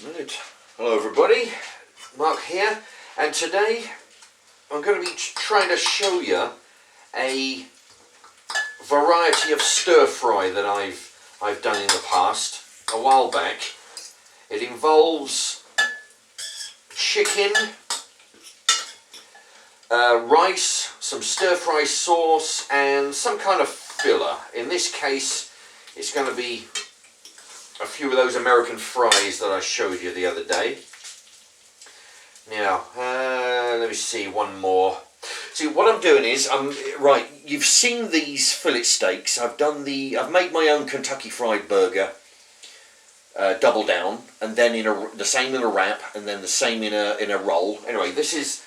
Right. Hello everybody, Mark here, and today I'm going to be trying to show you a variety of stir fry that I've done in the past, a while back. It involves chicken, rice, some stir fry sauce and some kind of filler. In this case it's going to be a few of those American fries that I showed you the other day. Now, let me see one more. See, what I'm doing is, right, you've seen these fillet steaks. I've made my own Kentucky Fried Burger, double down, and then the same in a wrap, and then the same in a roll. Anyway, these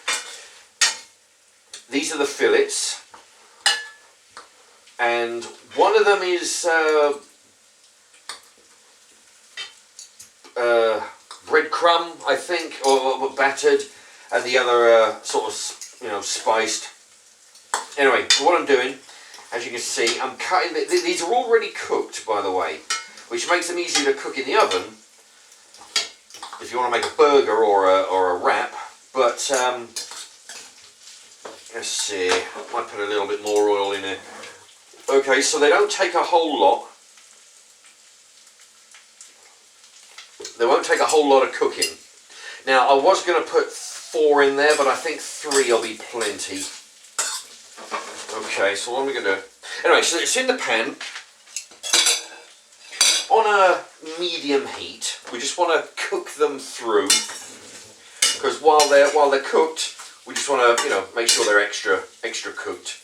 are the fillets, and one of them is breadcrumb, I think, or battered, and the other sort of, spiced. Anyway, what I'm doing, as you can see, I'm cutting. These are already cooked, by the way, which makes them easy to cook in the oven if you want to make a burger or a wrap. But let's see, I might put a little bit more oil in it. Okay, so they don't take a whole lot. They won't take a whole lot of cooking. Now, I was going to put 4 in there, but I think 3 will be plenty. Okay, so what am I going to do? Anyway, so it's in the pan on a medium heat. We just want to cook them through, because while they're cooked, we just want to make sure they're extra cooked.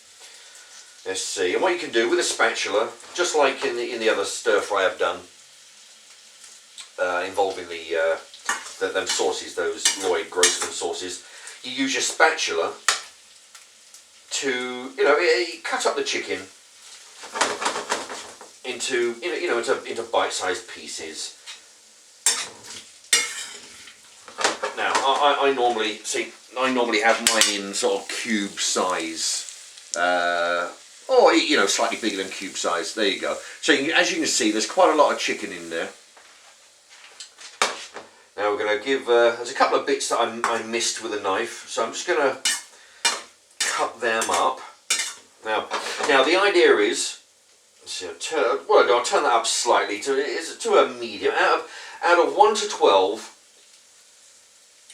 Let's see. And what you can do with a spatula, just like in the other stir fry I've done, involving them sauces, those Lloyd Grossman sauces, you use your spatula to cut up the chicken into bite-sized pieces. Now I normally have mine in sort of cube size, or slightly bigger than cube size. There you go. So as you can see, there's quite a lot of chicken in there. Now we're going to give, there's a couple of bits that I missed with a knife, so I'm just going to cut them up. Now the idea is, let's see, I'll turn that up slightly to a medium. Out of 1 to 12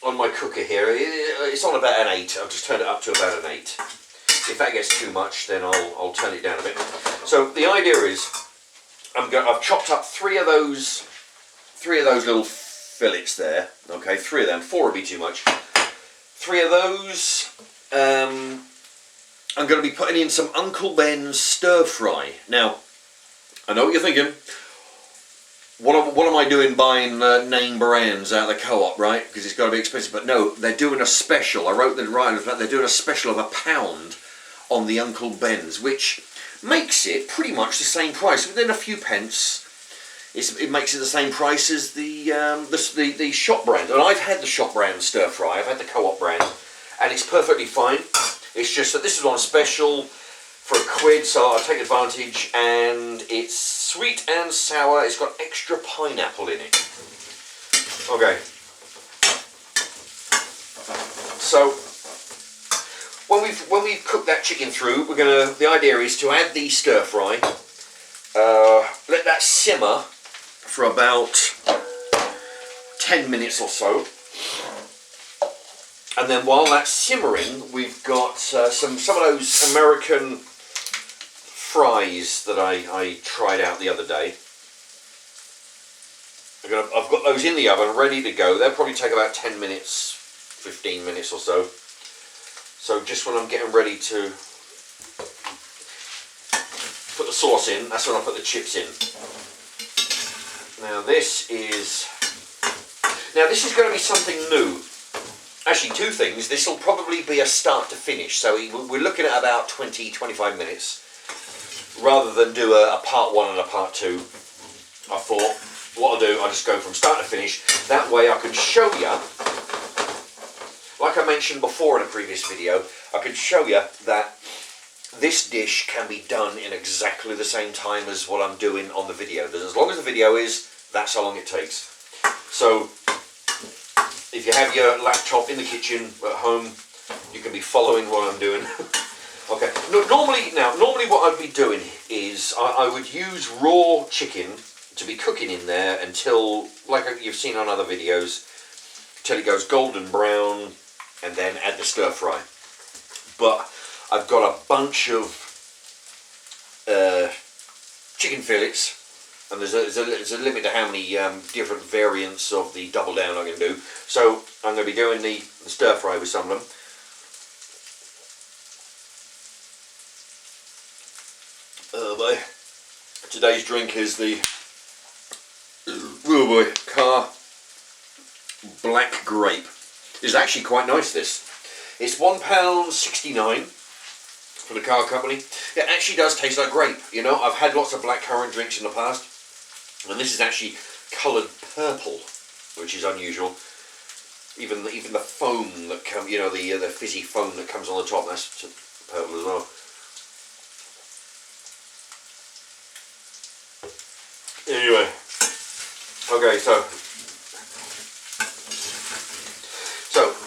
on my cooker here, it's on about an 8. I've just turned it up to about an 8. If that gets too much, then I'll turn it down a bit. So the idea is, I've chopped up 3 of those little fillets there. Okay, 3 of them. 4 would be too much. 3 of those. I'm going to be putting in some Uncle Ben's stir fry. Now, I know what you're thinking. What am I doing buying name brands out of the co-op, right? Because it's got to be expensive. But no, they're doing a special. I wrote that right. They're doing a special of £1 on the Uncle Ben's, which makes it pretty much the same price, within a few pence. It makes it the same price as the shop brand. And I've had the shop brand stir fry, I've had the co-op brand, and it's perfectly fine. It's just that this is on special for £1, so I'll take advantage, and it's sweet and sour. It's got extra pineapple in it. Okay. So when we've cooked that chicken through, the idea is to add the stir fry, let that simmer for about 10 minutes or so, and then while that's simmering, we've got some of those American fries that I tried out the other day. I've got those in the oven ready to go. They'll probably take about 10 minutes, 15 minutes or so. So just when I'm getting ready to put the sauce in, that's when I put the chips in. Now this is going to be something new. Actually, 2 things. This will probably be a start to finish. So we're looking at about 20-25 minutes. Rather than do a part 1 and a part 2, I thought, what I'll do, I'll just go from start to finish. That way I can show you, like I mentioned before in a previous video, I can show you that this dish can be done in exactly the same time as what I'm doing on the video. As long as the video is, that's how long it takes. So if you have your laptop in the kitchen at home, you can be following what I'm doing. Okay. Normally what I'd be doing is I would use raw chicken to be cooking in there until, like you've seen on other videos, till it goes golden brown, and then add the stir fry. But I've got a bunch of chicken fillets, and there's a limit to how many different variants of the double down I can do. So I'm going to be doing the stir fry with some of them. Oh boy. Today's drink is the Car Black Grape. It's actually quite nice, this. It's £1.69 for the Car Company. It actually does taste like grape, you know. I've had lots of blackcurrant drinks in the past, and this is actually coloured purple, which is unusual. Even the foam that comes, you know, the fizzy foam that comes on the top, that's purple as well. Anyway, okay, so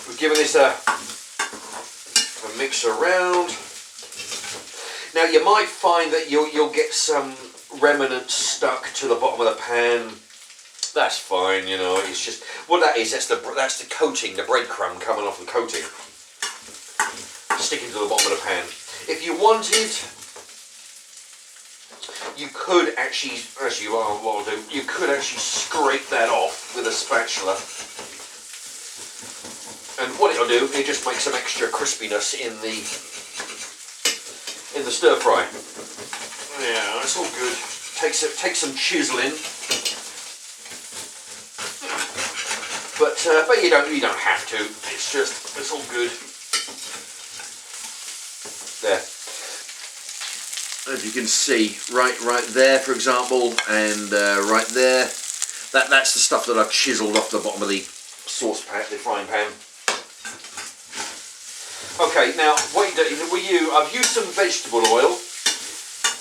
we've given this a mix around. Now you might find that you'll get some remnants stuck to the bottom of the pan. That's fine, you know. It's just what that is. That's the coating, the breadcrumb coming off the coating, sticking to the bottom of the pan. If you wanted, you could actually what I'll do, you could actually scrape that off with a spatula, and what it'll do, it just makes some extra crispiness in the stir fry. Yeah, it's all good. Takes some chiseling, but you don't have to. It's all good. There. As you can see, right there, for example, and right there, that's the stuff that I've chiseled off the bottom of the sauce pan, the frying pan. Okay, now what you do, I've used some vegetable oil,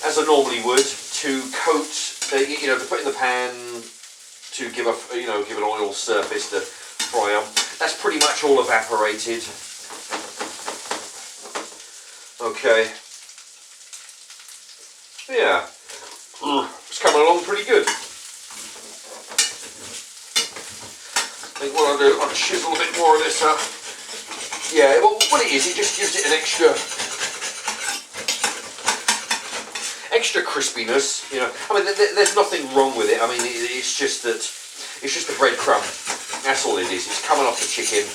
as I normally would, to coat, to put in the pan to give an oil surface to fry on. That's pretty much all evaporated. Okay. Yeah, it's coming along pretty good. I think what I'll do, I'll chisel a bit more of this up. Yeah, well, what it is, it just gives it an extra crispiness. You know, I mean, there's nothing wrong with it. I mean, it's just that it's just the breadcrumb. That's all it is. It's coming off the chicken.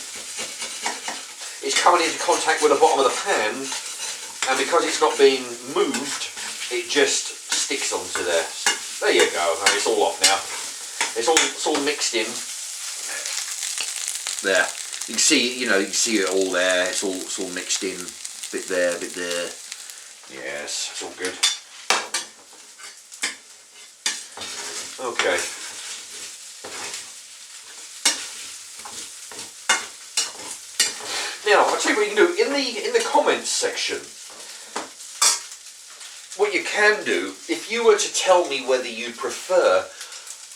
It's coming into contact with the bottom of the pan, and because it's not being moved, it just sticks onto there. There you go. It's all off now. It's all mixed in. There. You can see, you can see it all there. It's all mixed in. Bit there, bit there. Yes, it's all good. Okay. Now, I'll tell you what you can do in the comments section. What you can do, if you were to tell me whether you prefer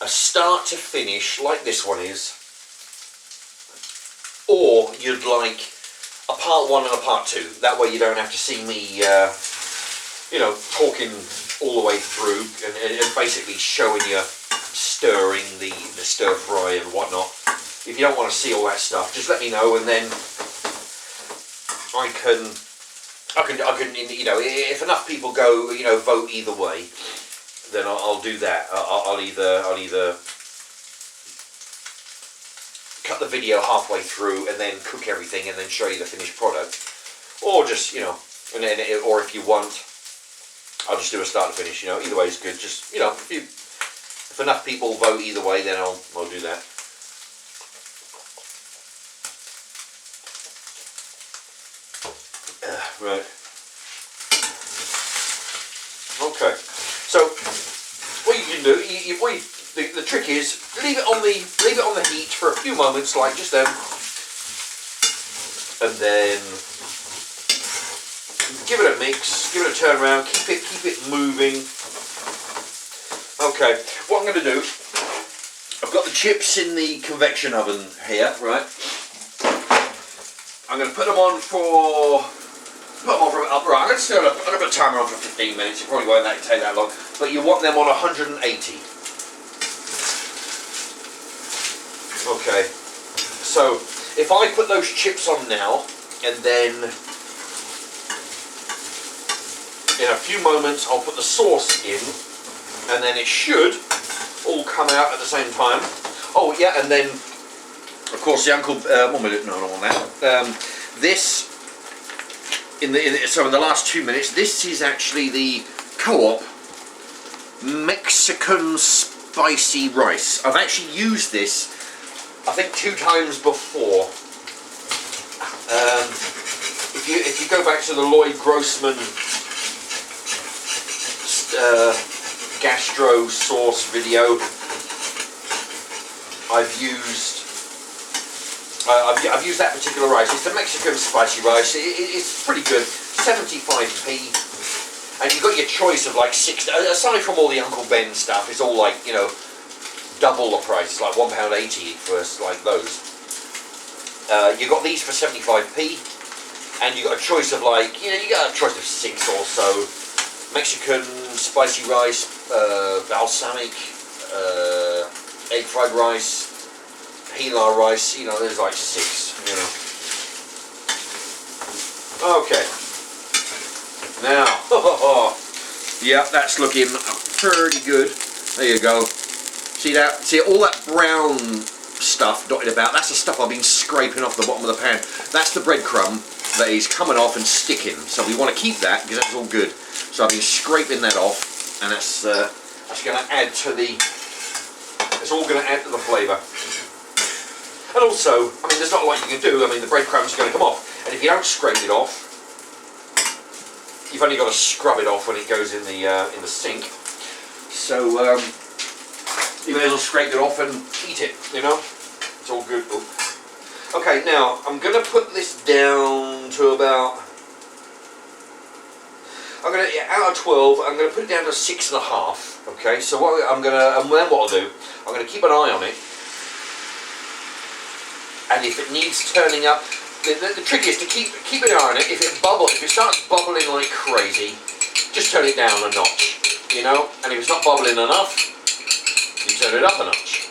a start to finish like this one is, or you'd like a part one and a part two. That way you don't have to see me, talking all the way through and basically showing you stirring the stir fry and whatnot. If you don't want to see all that stuff, just let me know, and then I can, if enough people go, vote either way, then I'll do that. I'll either cut the video halfway through and then cook everything and then show you the finished product, or just, and then, or if you want, I'll just do a start to finish. Either way is good. Just, if enough people vote either way, then I'll do that. Right. Okay. So what you can do, the trick is leave it on the heat for a few moments, like just then, and then give it a mix, give it a turn around, keep it moving. Okay. What I'm going to do I've got the chips in the convection oven here, right? I'm going to put them on for... right, I'm going to put a timer on for 15 minutes. It probably won't take that long. But you want them on 180. Okay. So, if I put those chips on now, and then in a few moments I'll put the sauce in, and then it should all come out at the same time. Oh yeah, and then of course the Uncle 1 minute, no, I don't want that. This in the last 2 minutes, this is actually the Co-op Mexican spicy rice. I've actually used this I think 2 times before. If you go back to the Lloyd Grossman gastro sauce video, I've used that particular rice. It's the Mexican spicy rice. It's pretty good. 75p, and you've got your choice of like 6. Aside from all the Uncle Ben stuff, it's all like, you know, double the price. It's like £1.80 for like those. You got these for 75p, and you got a choice of like, you know, you got a choice of 6 or so. Mexican spicy rice, balsamic, egg fried rice, pilar rice, you know, there's like 6, you know. Okay. Now, yeah, that's looking pretty good. There you go. See that? See all that brown stuff dotted about? That's the stuff I've been scraping off the bottom of the pan. That's the breadcrumb that is coming off and sticking. So we want to keep that because that's all good. So I've been scraping that off, and that's going to add to the. It's all going to add to the flavour. And also, I mean, there's not a lot you can do. I mean, the breadcrumb's going to come off, and if you don't scrape it off, you've only got to scrub it off when it goes in the sink. So you may as well scrape it off and eat it. You know, it's all good. Ooh. Okay, now I'm going to put this down to about. I'm going to, out of 12, I'm going to put it down to 6.5. Okay, so what I'm going to, and then what I'll do, I'm going to keep an eye on it. And if it needs turning up, the trick is to keep an eye on it. If it starts bubbling like crazy, just turn it down a notch, you know. And if it's not bubbling enough, you turn it up a notch.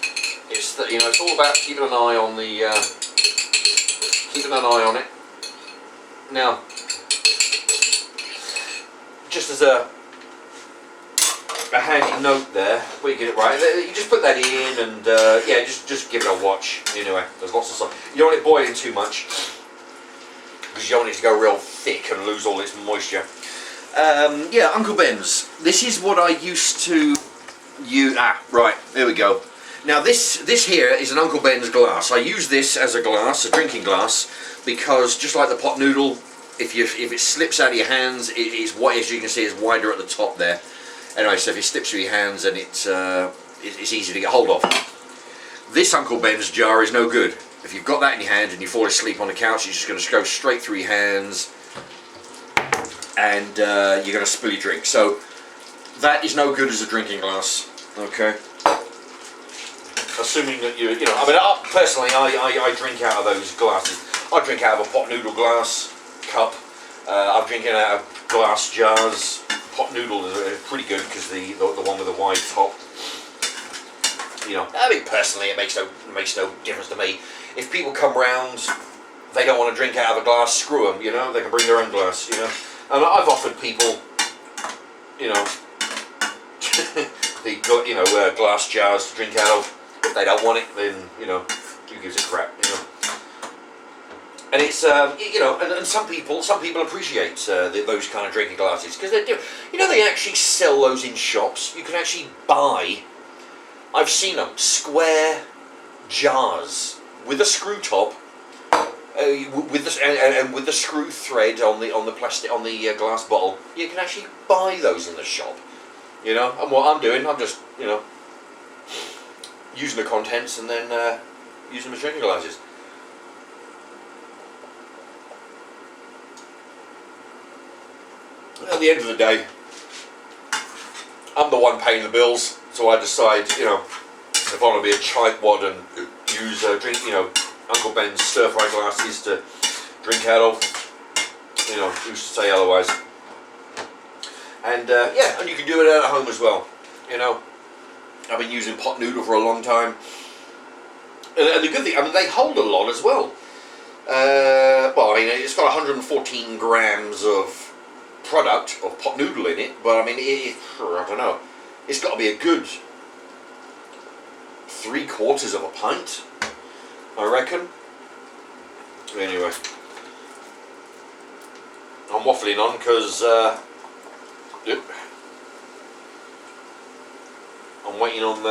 It's you know, it's all about keeping an eye on it. Now, just as a handy note there, where you get it right, you just put that in, and yeah, just give it a watch. Anyway, there's lots of stuff. You don't want it boiling too much, because you don't want it to go real thick and lose all its moisture. Yeah, Uncle Ben's. This is what I used to use. Right, there we go. Now this here is an Uncle Ben's glass. I use this as a glass, a drinking glass, because just like the pot noodle, if it slips out of your hands, it's white, as you can see, it's wider at the top there. Anyway, so if it slips through your hands, then it's easy to get hold of. This Uncle Ben's jar is no good. If you've got that in your hand and you fall asleep on the couch, it's just going to go straight through your hands, and you're going to spill your drink. So that is no good as a drinking glass. Okay. Assuming that you know, I mean, personally, I drink out of those glasses. I drink out of a pot noodle glass cup. I'm drinking out of glass jars. Pot noodle is pretty good because the one with the wide top. You know, I mean, personally, it makes no difference to me. If people come round, they don't want to drink out of a glass, screw them. You know, they can bring their own glass. You know, and I've offered people, you know, glass jars to drink out of. If they don't want it, then, you know, who gives a crap, you know. And it's, you know, and some people appreciate those kind of drinking glasses, because they do. You know, they actually sell those in shops. You can actually buy, I've seen them, square jars with a screw top, with the screw thread on the plastic, on the glass bottle. You can actually buy those in the shop, you know. And what I'm doing, I'm just, you know, using the contents and then using the drinking glasses. At the end of the day, I'm the one paying the bills, so I decide, you know, if I want to be a tightwad and use drink, Uncle Ben's stir fry glasses to drink out of, who's to say otherwise? And yeah, and you can do it at home as well. I've been using pot noodle for a long time, and the good thing, they hold a lot as well. It's got 114 grams of product of pot noodle in it, but I don't know, it's got to be a good 3/4 of a pint, I reckon. Anyway, I'm waffling on because I'm waiting on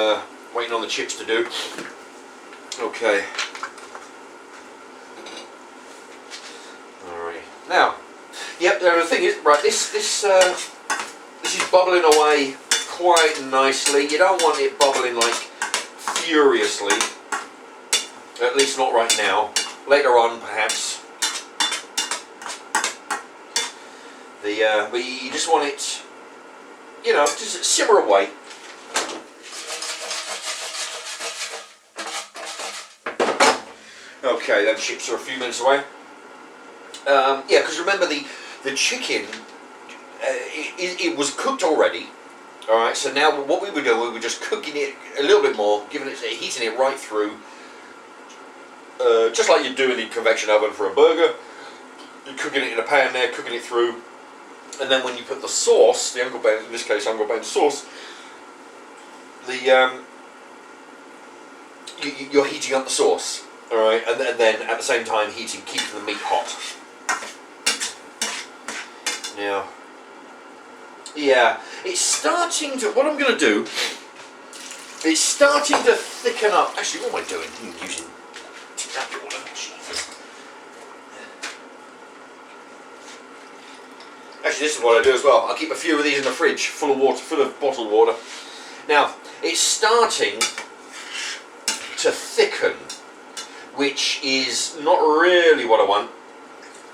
the chips to do. Okay. Alright. Now, yep. The thing is, right. This is bubbling away quite nicely. You don't want it bubbling like furiously. At least not right now. Later on, perhaps. But you just want it, just simmer away. Okay, then chips are a few minutes away. Yeah, because remember the chicken, it was cooked already. All right, so now what we were doing, we were just cooking it a little bit more, heating it right through, just like you do in the convection oven for a burger. You're cooking it in a pan there, cooking it through, and then when you put the sauce, the Uncle Ben, in this case Uncle Ben's sauce, you're heating up the sauce. All right, and then at the same time keeping the meat hot. Now, yeah, it's starting to. What I'm going to do, it's starting to thicken up. Actually, what am I doing? I'm using tap water. Jesus. Actually, this is what I do as well. I keep a few of these in the fridge, full of water, full of bottled water. Now, it's starting to thicken, which is not really what I want.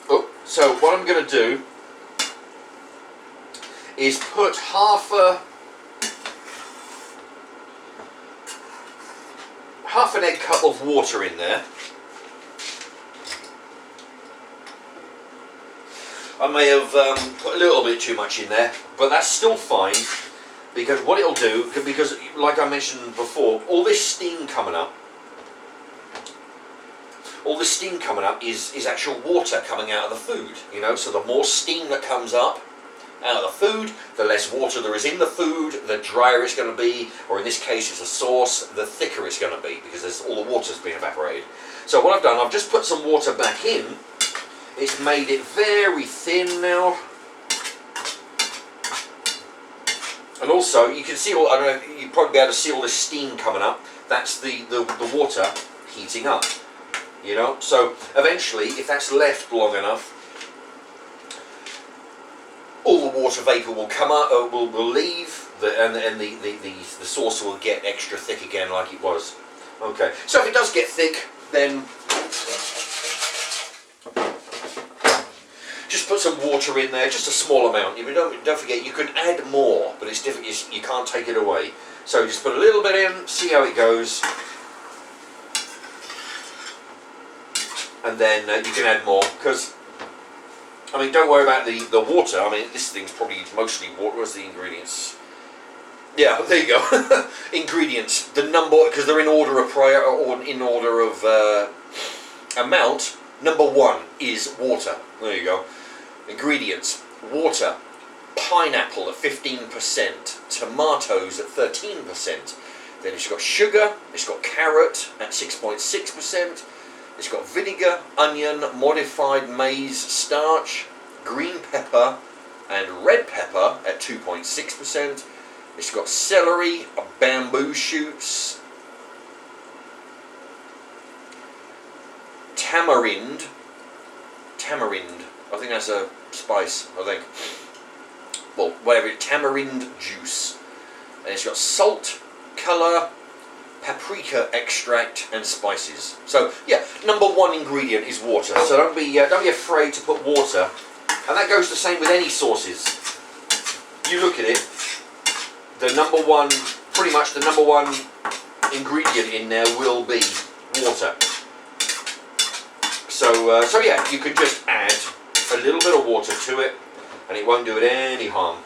Oh, so what I'm going to do is put half an egg cup of water in there. I may have put a little bit too much in there, but that's still fine, because what it'll do, because like I mentioned before, all this steam coming up is actual water coming out of the food, so the more steam that comes up out of the food, the less water there is in the food, the drier it's going to be, or in this case it's a sauce, the thicker it's going to be, because all the water's been evaporated. So what I've done, I've just put some water back in. It's made it very thin now. And also, you can see, I don't know, you'd probably be able to see all this steam coming up. That's the water heating up. So eventually, if that's left long enough, all the water vapor will come out, will leave, and the sauce will get extra thick again, like it was. Okay. So if it does get thick, then just put some water in there, just a small amount. Don't forget, you can add more, but it's difficult. You can't take it away. So just put a little bit in, see how it goes. And then you can add more, because don't worry about the water. This thing's probably mostly water. Where's the ingredients? Yeah, there you go. Ingredients. The number, because they're in order of in order of amount. Number 1 is water. There you go. Ingredients: water, pineapple at 15%, tomatoes at 13%. Then it's got sugar. It's got carrot at 6.6%. It's got vinegar, onion, modified maize starch, green pepper and red pepper at 2.6%. It's got celery, bamboo shoots, tamarind, I think that's a spice, well, whatever, tamarind juice. And it's got salt, colour, paprika extract and spices. So yeah, number 1 ingredient is water. So don't be afraid to put water, and that goes the same with any sauces. You look at it, pretty much the number one ingredient in there will be water. So yeah, you could just add a little bit of water to it, and it won't do it any harm.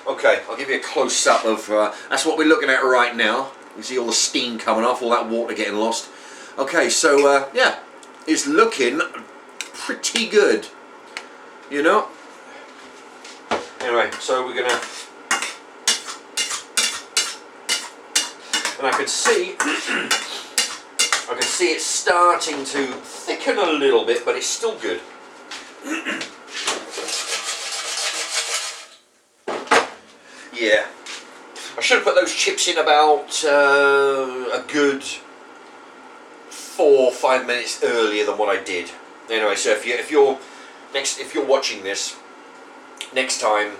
Okay, I'll give you a close-up of, that's what we're looking at right now. You see all the steam coming off, all that water getting lost. Okay, so yeah, it's looking pretty good, you know. Anyway, so we're gonna, and I can see, I can see it starting to thicken a little bit, but it's still good. Yeah, I should have put those chips in about a good 4 or 5 minutes earlier than what I did. Anyway, so if you're watching this next time,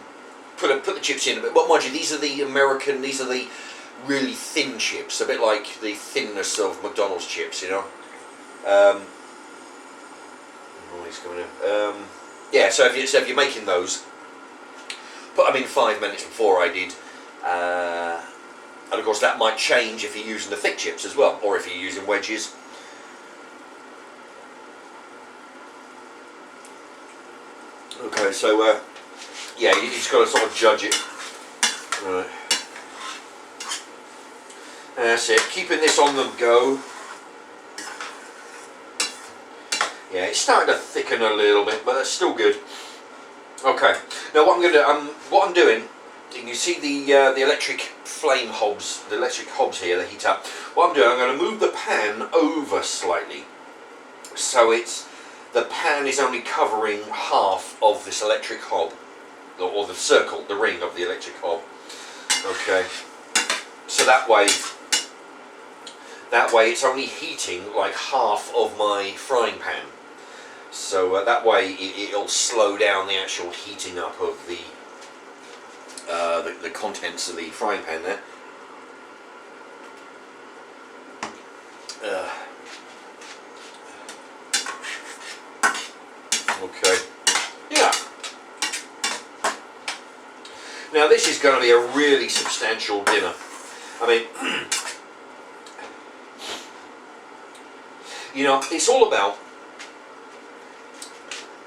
put the chips in a bit. But mind you, these are the American, these are the really thin chips, a bit like the thinness of McDonald's chips, you know. He's coming in. Yeah, so if you're making those, put them in 5 minutes before I did. And of course that might change if you're using the thick chips as well, or if you're using wedges. Okay, so yeah, you just got to sort of judge it. Right. That's it. Keeping this on the go. Yeah, it's starting to thicken a little bit, but that's still good. Okay. Now what I'm going to what I'm doing, you can see the electric flame hobs, the electric hobs here, the heat up. What I'm doing, I'm going to move the pan over slightly, so the pan is only covering half of this electric hob, or the circle, the ring of the electric hob. Okay, so that way it's only heating like half of my frying pan. So that way it'll slow down the actual heating up of the contents of the frying pan there. Okay. Yeah. Now this is going to be a really substantial dinner. I mean, you know, it's all about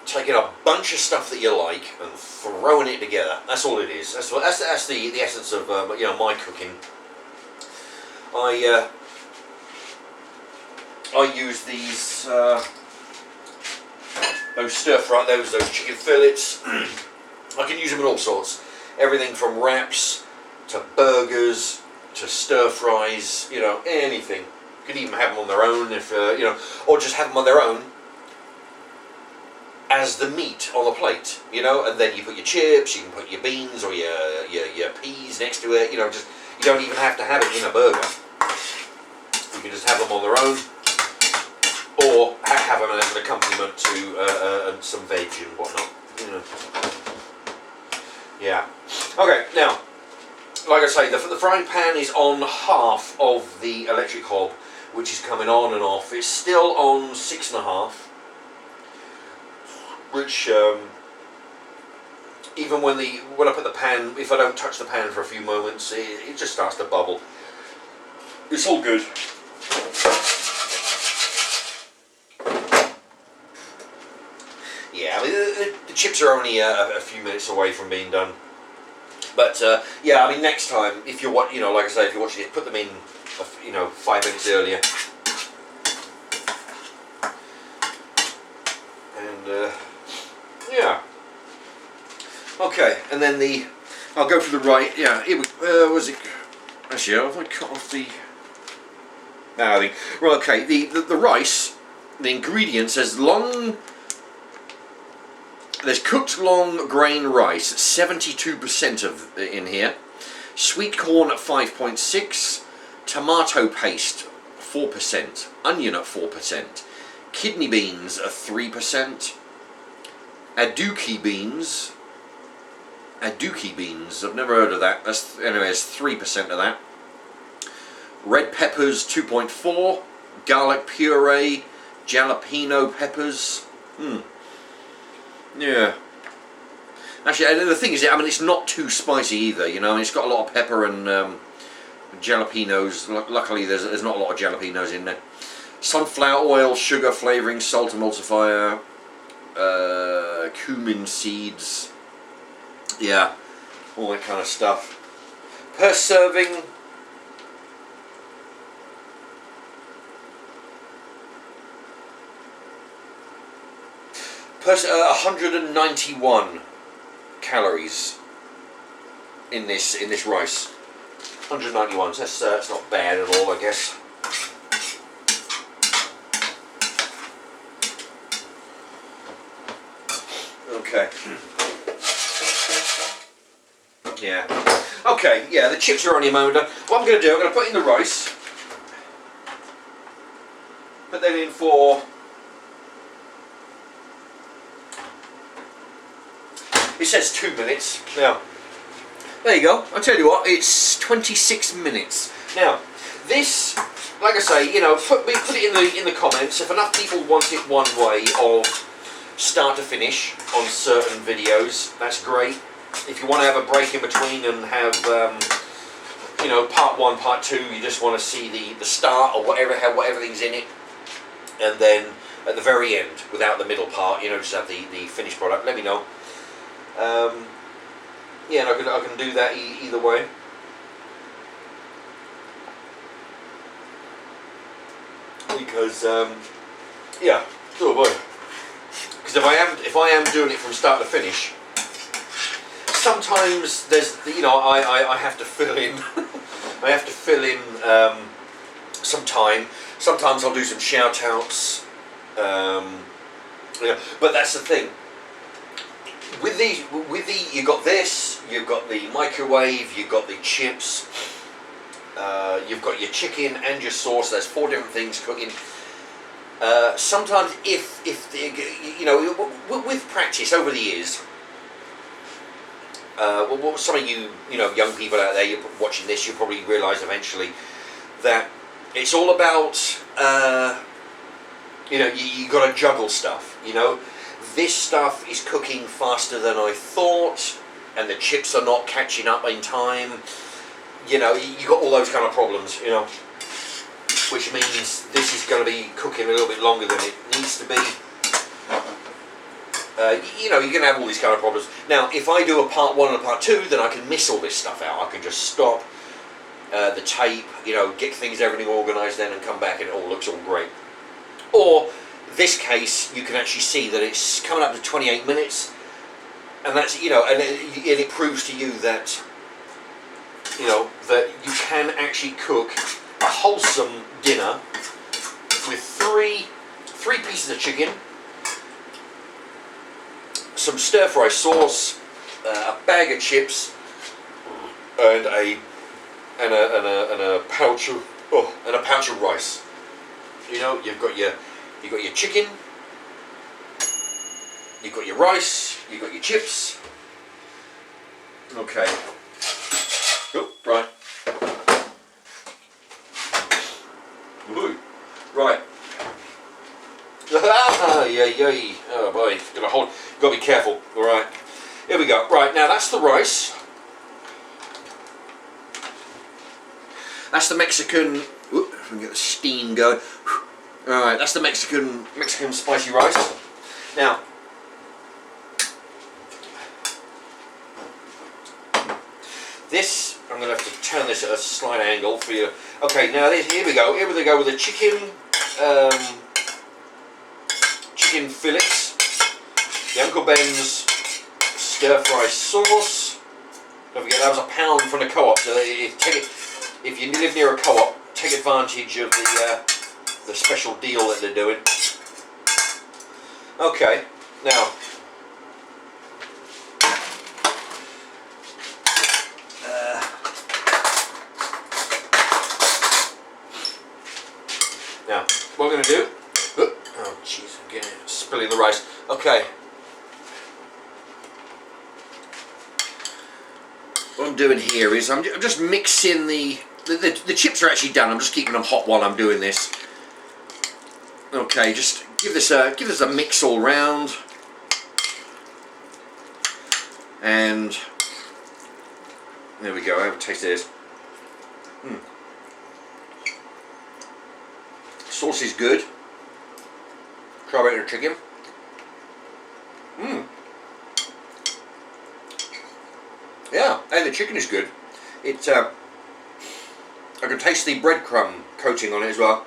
taking a bunch of stuff that you like and throwing it together. That's all it is. That's the essence of you know, my cooking. I use these those stir fry, those chicken fillets. I can use them in all sorts. Everything from wraps to burgers to stir fries. You know, anything. You could even have them on their own if you know, or just have them on their own as the meat on the plate, you know, and then you put your chips, you can put your beans or your peas next to it, you know, just, you don't even have to have it in a burger. You can just have them on their own, or have them as an accompaniment to some veg and whatnot, you know. Yeah. Okay, now, like I say, the frying pan is on half of the electric hob, which is coming on and off. It's still on 6.5. Which even when I put the pan, if I don't touch the pan for a few moments, it just starts to bubble. It's all good. Yeah, I mean, the chips are only a few minutes away from being done. But yeah, I mean, next time, if you're you know, like I say, if you're watching it, put them in, you know, 5 minutes earlier. And yeah. Okay, and then I'll go for the right. Yeah, here was it? Actually, have I cut off the? No, I think. Right. Okay, the rice, the ingredients, there's cooked long grain rice, 72% of in here. Sweet corn at 5.6, tomato paste 4%, onion at 4%, kidney beans at 3%. Aduki beans, I've never heard of that. That's, anyway, it's 3% of that. Red peppers 2.4, garlic puree, jalapeno peppers. Yeah. Actually, the thing is, I mean, it's not too spicy either. You know, it's got a lot of pepper and Jalapenos. Luckily, there's not a lot of jalapenos in there. Sunflower oil, sugar, flavouring, salt, emulsifier, cumin seeds. Yeah, all that kind of stuff. Per serving, per 191 calories in this rice. 191. So that's not bad at all, I guess. Okay. Yeah. Okay, yeah, the chips are only a moment done. What I'm going to do, I'm going to put in the rice. Put that in for... It says 2 minutes. Now, there you go. I'll tell you what, it's 26 minutes. Now, this, like I say, you know, put it in the comments. If enough people want it one way of start to finish on certain videos, that's great. If you want to have a break in between and have, you know, part 1, part 2, you just want to see the start or whatever, how everything's in it, and then at the very end, without the middle part, you know, just have the finished product. Let me know. Yeah, and I can do that either way. Because yeah, oh boy. Because if I am doing it from start to finish, sometimes there's, you know, I have to fill in. I have to fill in some time. Sometimes I'll do some shout outs. Yeah, but that's the thing. With the you've got this, you've got the microwave, you've got the chips, you've got your chicken and your sauce. There's 4 different things cooking. Sometimes if you know, with practice over the years, well, some of you know, young people out there, you're watching this, you'll probably realise eventually that it's all about you know, you got to juggle stuff, you know. This stuff is cooking faster than I thought, and the chips are not catching up in time. You know, you got all those kind of problems, you know, which means this is going to be cooking a little bit longer than it needs to be. You know, you're going to have all these kind of problems. Now, if I do a part 1 and a part 2, then I can miss all this stuff out. I can just stop the tape, you know, get everything organised then and come back and it all looks all great. Or this case, you can actually see that it's coming up to 28 minutes, and that's, you know, and it proves to you that, you know, that you can actually cook a wholesome dinner with three pieces of chicken, some stir fry sauce, a bag of chips, and a pouch of rice. You know, you've got your chicken, you've got your rice, you've got your chips. Okay. Oh, right. Woo. Right. Yay. Oh boy, gotta be careful. Alright. Here we go. Right, now that's the rice. That's the Mexican. Whoop, if we can get the steam going. Alright, that's the Mexican spicy rice. Now, this, I'm going to have to turn this at a slight angle for you. Okay, now here we go. Here we go with the chicken fillets, the Uncle Ben's stir fry sauce. Don't forget that was £1 from the co-op. So if you live near a co-op, take advantage of the special deal that they're doing. Okay, now what we're going to do, oh jeez, I'm getting spilling the rice. Okay, what I'm doing here is I'm just mixing the chips are actually done. I'm just keeping them hot while I'm doing this. Okay, just give this a mix all round, and there we go. I have a taste of this. sauce is good. Try a bit of the chicken. Yeah, and the chicken is good. It's I can taste the breadcrumb coating on it as well.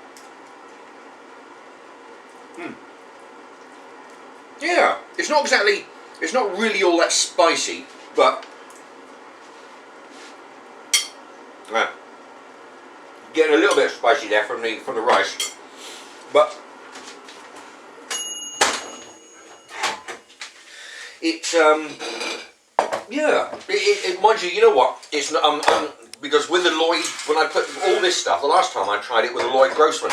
Yeah, it's not really all that spicy, but getting a little bit of spicy there from the rice, but it's yeah. Mind you, you know what? It's not because with the Lloyd, when I put all this stuff, the last time I tried it with a Lloyd Grossman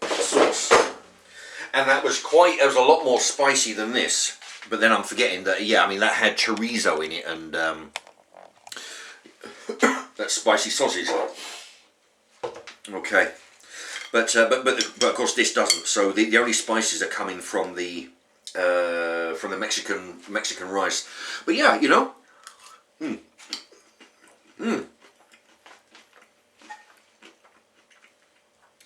sauce, and that was a lot more spicy than this. But then I'm forgetting that, yeah, I mean that had chorizo in it and that spicy sausage. Okay, but of course this doesn't. So the only spices are coming from the Mexican rice. But yeah, you know,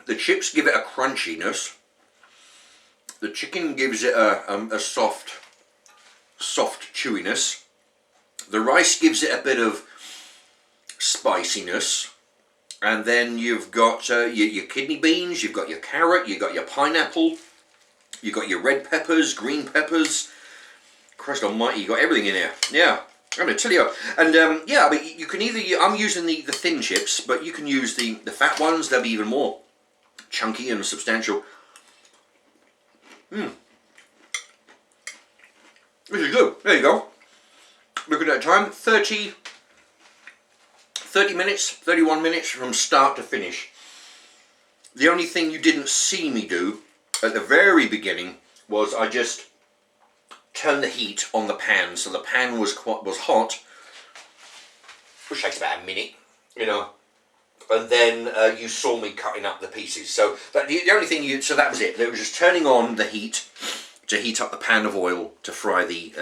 the chips give it a crunchiness. The chicken gives it a soft chewiness. The rice gives it a bit of spiciness. And then you've got your kidney beans, you've got your carrot, you've got your pineapple, you've got your red peppers, green peppers. Christ almighty, you got everything in here. Yeah, I'm going to tell you. And yeah, but you can either, I'm using the thin chips, but you can use the fat ones. They'll be even more chunky and substantial. This is good. There you go. Look at that time, 30 minutes, 31 minutes from start to finish. The only thing you didn't see me do at the very beginning was I just turned the heat on the pan, so the pan was hot, which takes about a minute, you know, and then you saw me cutting up the pieces. So the only thing so that was it. It was just turning on the heat to heat up the pan of oil to fry the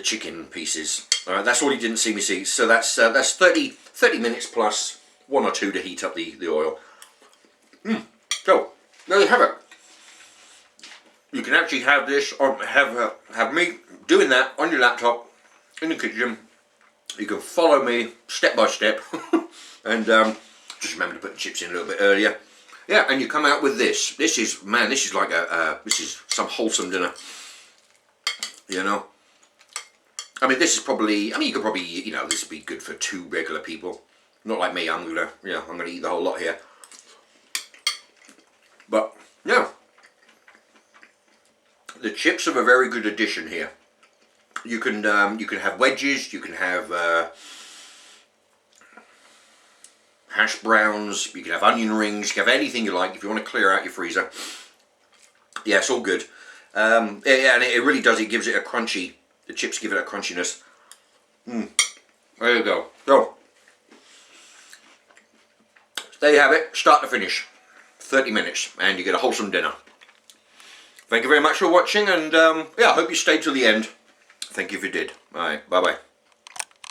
chicken pieces. Alright, that's all you didn't see me see. So that's 30 minutes plus 1 or 2 to heat up the oil. So there you have it. You can actually have this, or have me doing that on your laptop in the kitchen. You can follow me step by step, and just remember to put the chips in a little bit earlier. Yeah, and you come out with this. This is like this is some wholesome dinner. You know. I mean, this is probably. I mean, you could probably, you know, this would be good for 2 regular people. Not like me. I'm gonna eat the whole lot here. But yeah, the chips are a very good addition here. You can have wedges. You can have hash browns. You can have onion rings. You can have anything you like if you want to clear out your freezer. Yeah, it's all good. Yeah, and it really does. It gives it a crunchy. The chips give it a crunchiness. There you go. So, there you have it, start to finish. 30 minutes, and you get a wholesome dinner. Thank you very much for watching, and yeah, I hope you stayed till the end. Thank you if you did. Alright, bye-bye.